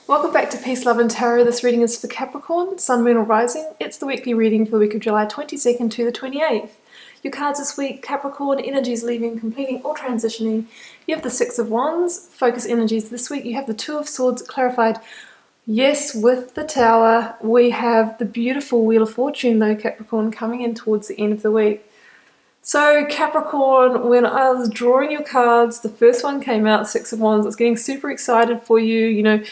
Welcome back to Peace, Love and Tarot. This reading is for Capricorn, Sun, Moon or Rising. It's the weekly reading for the week of July 22nd to the 28th. Your cards this week: Capricorn, energies leaving, completing or transitioning. You have the Six of Wands, focus energies this week. You have the Two of Swords, clarified. Yes, with the Tower, we have the beautiful Wheel of Fortune though, Capricorn, coming in towards the end of the week. So Capricorn, when I was drawing your cards, the first one came out, Six of Wands. I was getting super excited for you.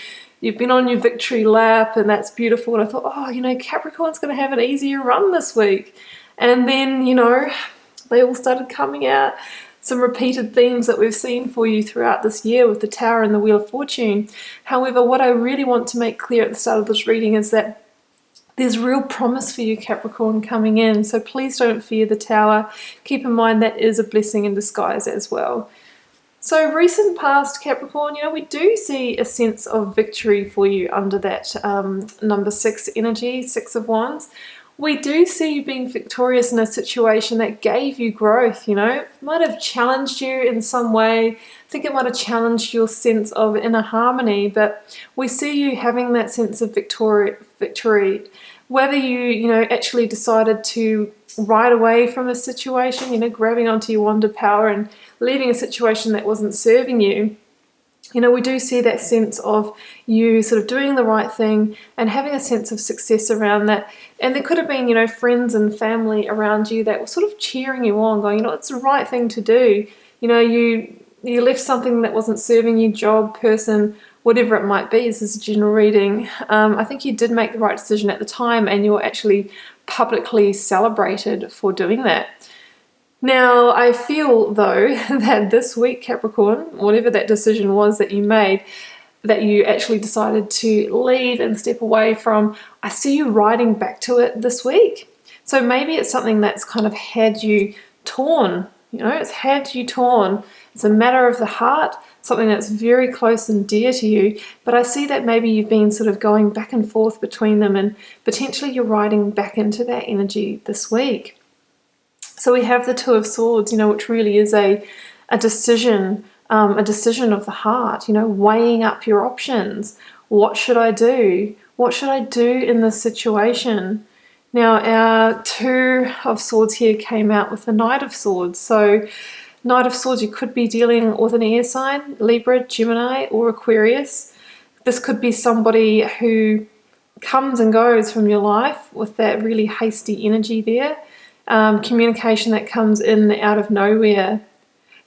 You've been on your victory lap and that's beautiful. And I thought, Capricorn's going to have an easier run this week. And then, they all started coming out. Some repeated themes that we've seen for you throughout this year with the Tower and the Wheel of Fortune. However, what I really want to make clear at the start of this reading is that there's real promise for you, Capricorn, coming in. So please don't fear the Tower. Keep in mind that is a blessing in disguise as well. So recent past, Capricorn, we do see a sense of victory for you under that number 6 energy, Six of Wands. We do see you being victorious in a situation that gave you growth, It might have challenged you in some way. I think it might have challenged your sense of inner harmony, but we see you having that sense of victory. Whether you, actually decided to ride away from a situation, grabbing onto your wand of power and leaving a situation that wasn't serving you, we do see that sense of you sort of doing the right thing and having a sense of success around that. And there could have been, friends and family around you that were sort of cheering you on, going, it's the right thing to do. You left something that wasn't serving you, job, person, whatever it might be. This is a general reading. I think you did make the right decision at the time and you were actually publicly celebrated for doing that. Now, I feel, though, that this week, Capricorn, whatever that decision was that you made, that you actually decided to leave and step away from, I see you riding back to it this week. So maybe it's something that's kind of had you torn, it's had you torn. It's a matter of the heart, something that's very close and dear to you, but I see that maybe you've been sort of going back and forth between them and potentially you're riding back into that energy this week. So we have the Two of Swords, which really is a decision of the heart, weighing up your options. What should I do? What should I do in this situation? Now, our Two of Swords here came out with the Knight of Swords. So Knight of Swords, you could be dealing with an air sign, Libra, Gemini, or Aquarius. This could be somebody who comes and goes from your life with that really hasty energy there. Communication that comes in out of nowhere.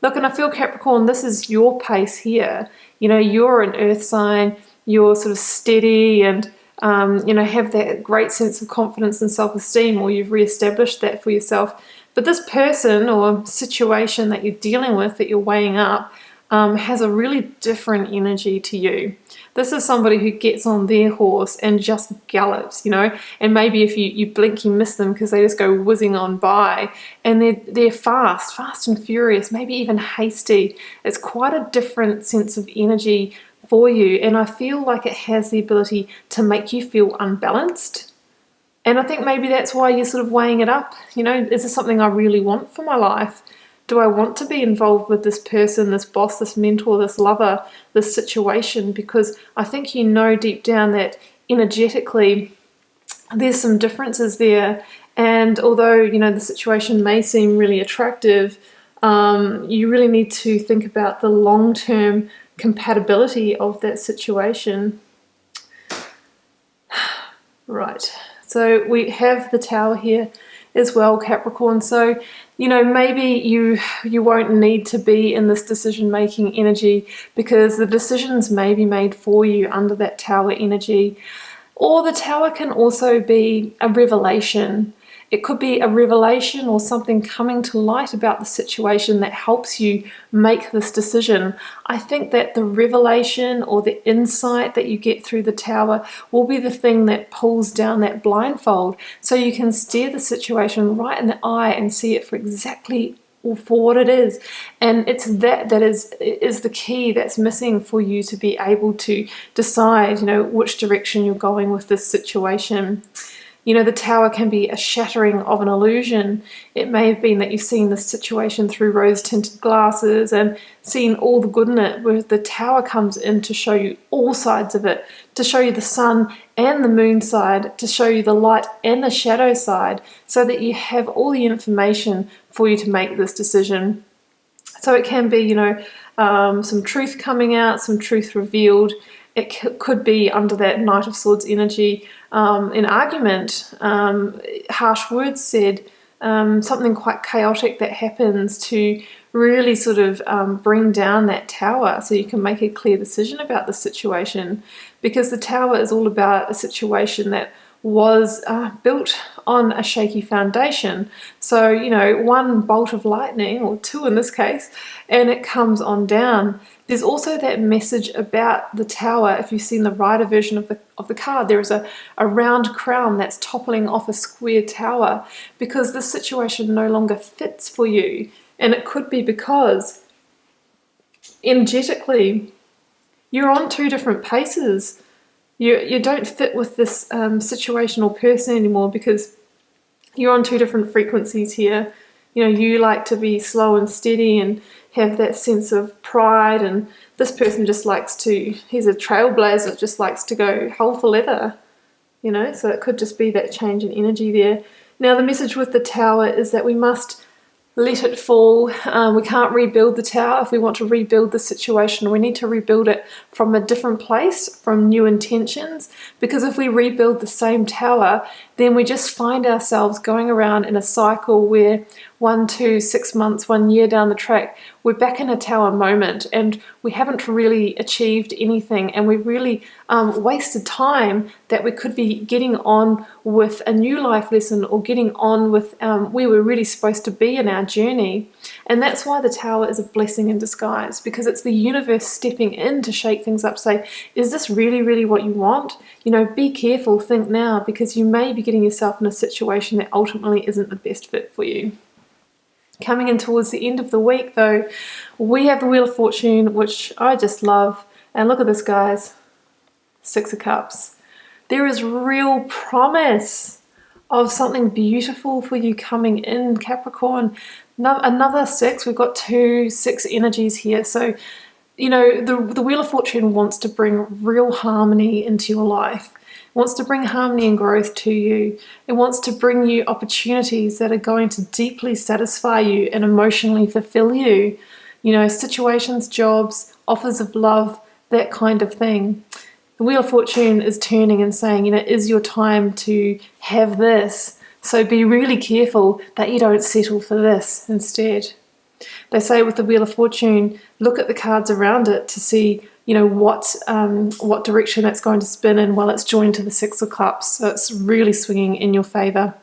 Look, and I feel, Capricorn, this is your pace here. You're an earth sign, you're sort of steady and, have that great sense of confidence and self-esteem, or you've re-established that for yourself. But this person or situation that you're dealing with, that you're weighing up, has a really different energy to you. This is somebody who gets on their horse and just gallops, and maybe if you blink, you miss them because they just go whizzing on by, and they're fast and furious, maybe even hasty. It's quite a different sense of energy for you, and I feel like it has the ability to make you feel unbalanced. And I think maybe that's why you're sort of weighing it up. Is this something I really want for my life? Do I want to be involved with this person, this boss, this mentor, this lover, this situation? Because I think deep down that energetically there's some differences there. And although, the situation may seem really attractive, you really need to think about the long-term compatibility of that situation. Right. So we have the Tower here as well, Capricorn. So, maybe you won't need to be in this decision-making energy because the decisions may be made for you under that Tower energy. Or the Tower can also be a revelation. It could be a revelation or something coming to light about the situation that helps you make this decision. I think that the revelation or the insight that you get through the Tower will be the thing that pulls down that blindfold so you can stare the situation right in the eye and see it for exactly for what it is. And it's that is the key that's missing for you to be able to decide, which direction you're going with this situation. You know, the Tower can be a shattering of an illusion. It may have been that you've seen this situation through rose-tinted glasses and seen all the good in it, whereas the Tower comes in to show you all sides of it, to show you the sun and the moon side, to show you the light and the shadow side, so that you have all the information for you to make this decision. So it can be, some truth coming out, some truth revealed. It could be under that Knight of Swords energy, an argument, harsh words said, something quite chaotic that happens to really sort of bring down that Tower so you can make a clear decision about the situation. Because the Tower is all about a situation that was built on a shaky foundation. So, one bolt of lightning, or two in this case, and it comes on down. There's also that message about the Tower. If you've seen the Rider version of the card, there is a round crown that's toppling off a square tower, because this situation no longer fits for you. And it could be because energetically you're on two different paces. You don't fit with this situation or person anymore, because you're on two different frequencies here. You like to be slow and steady and have that sense of pride, and this person just likes to, he's a trailblazer, just likes to go hell for leather, so it could just be that change in energy there. Now, the message with the Tower is that we must let it fall. We can't rebuild the Tower. If we want to rebuild the situation, we need to rebuild it from a different place, from new intentions, because if we rebuild the same Tower, then we just find ourselves going around in a cycle where 1, 2, 6 months, 1 year down the track, we're back in a Tower moment and we haven't really achieved anything, and we've really wasted time that we could be getting on with a new life lesson or getting on with where we're really supposed to be in our journey. And that's why the Tower is a blessing in disguise, because it's the universe stepping in to shake things up, say, is this really, really what you want? Be careful, think now, because you may be getting yourself in a situation that ultimately isn't the best fit for you. Coming in towards the end of the week, though, we have the Wheel of Fortune, which I just love. And look at this, guys. 6 of Cups. There is real promise of something beautiful for you coming in, Capricorn. Another 6. We've got 2 6 energies here. So, the Wheel of Fortune wants to bring real harmony into your life. It wants to bring harmony and growth to you. It wants to bring you opportunities that are going to deeply satisfy you and emotionally fulfill you. Situations, jobs, offers of love, that kind of thing. The Wheel of Fortune is turning and saying, is your time to have this? So be really careful that you don't settle for this instead. They say with the Wheel of Fortune, look at the cards around it to see what direction that's going to spin in while it's joined to the 6 of Cups. So it's really swinging in your favor.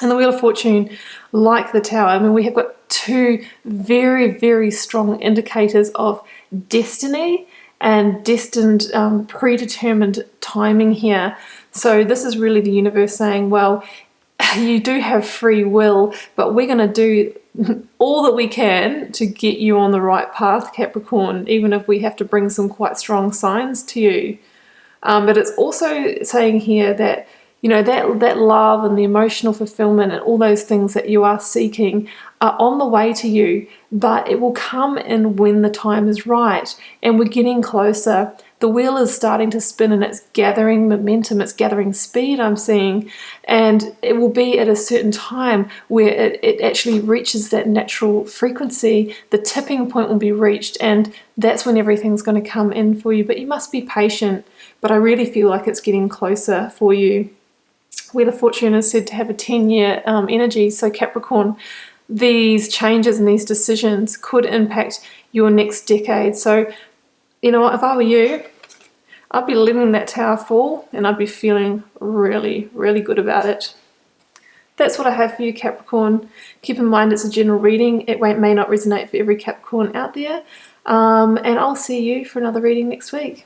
And the Wheel of Fortune, like the Tower, we have got 2 very, very strong indicators of destiny and destined, predetermined timing here. So this is really the universe saying, well, you do have free will, but we're going to do all that we can to get you on the right path, Capricorn, even if we have to bring some quite strong signs to you. But it's also saying here that, that love and the emotional fulfillment and all those things that you are seeking are on the way to you, but it will come in when the time is right, and we're getting closer. The wheel is starting to spin and it's gathering momentum, it's gathering speed, I'm seeing, and it will be at a certain time where it actually reaches that natural frequency. The tipping point will be reached, and that's when everything's going to come in for you. But you must be patient, but I really feel like it's getting closer for you. Wheel of Fortune is said to have a 10-year energy, so Capricorn, these changes and these decisions could impact your next decade. So, if I were you, I'd be letting that Tower fall and I'd be feeling really, really good about it. That's what I have for you, Capricorn. Keep in mind it's a general reading. It may not resonate for every Capricorn out there. And I'll see you for another reading next week.